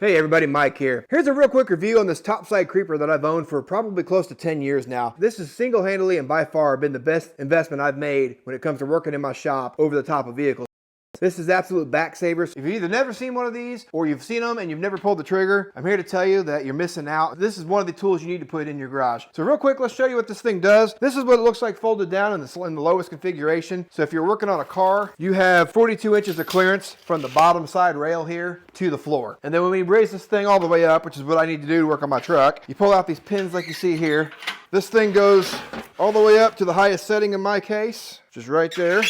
Hey everybody, Mike here. Here's a real quick review on this Topside Creeper that I've owned for probably close to 10 years now. This has single-handedly and by far been the best investment I've made when it comes to working in my shop over the top of vehicles. This is absolute back savers. If you've either never seen one of these or you've seen them and you've never pulled the trigger, I'm here to tell you that you're missing out. This is one of the tools you need to put in your garage. So real quick, let's show you what this thing does. This is what it looks like folded down in the lowest configuration. So if you're working on a car, you have 42 inches of clearance from the bottom side rail here to the floor. And then when we raise this thing all the way up, which is what I need to do to work on my truck, you pull out these pins like you see here. This thing goes all the way up to the highest setting in my case, which is right there.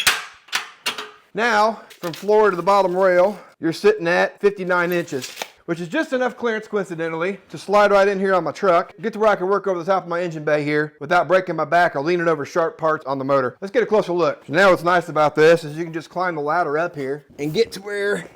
Now, from floor to the bottom rail, you're sitting at 59 inches, which is just enough clearance, coincidentally, to slide right in here on my truck, get to where I can work over the top of my engine bay here without breaking my back or leaning over sharp parts on the motor. Let's get a closer look. So now what's nice about this is you can just climb the ladder up here and get to where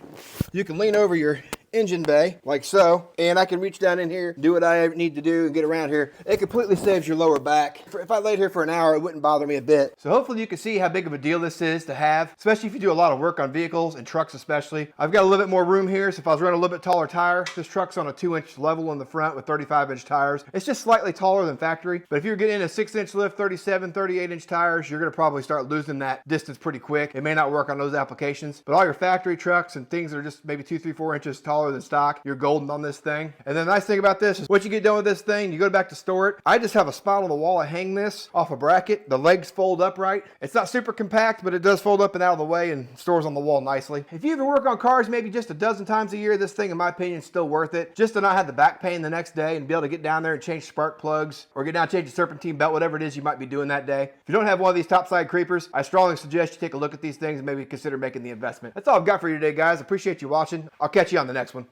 you can lean over your engine bay like so, and I can reach down in here, do what I need to do and get around here. It completely saves your lower back. If I laid here for an hour, it wouldn't bother me a bit. So hopefully you can see how big of a deal this is to have, especially if you do a lot of work on vehicles and trucks especially. I've got a little bit more room here, so if I was running a little bit taller tire, this truck's on a 2-inch level in the front with 35-inch tires. It's just slightly taller than factory, but if you're getting a 6-inch lift, 37, 38-inch tires, you're gonna probably start losing that distance pretty quick. It may not work on those applications, but all your factory trucks and things that are just maybe 2, 3, 4 inches taller than stock, you're golden on this thing. And then the nice thing about this is once you get done with this thing, you go back to store it. I just have a spot on the wall. I hang this off a bracket. The legs fold upright. It's not super compact, but it does fold up and out of the way and stores on the wall nicely. If you even work on cars maybe just a dozen times a year, this thing, in my opinion, is still worth it. Just to not have the back pain the next day and be able to get down there and change spark plugs or get down and change the serpentine belt, whatever it is you might be doing that day. If you don't have one of these Topside Creepers, I strongly suggest you take a look at these things and maybe consider making the investment. That's all I've got for you today, guys. Appreciate you watching. I'll catch you on the next one.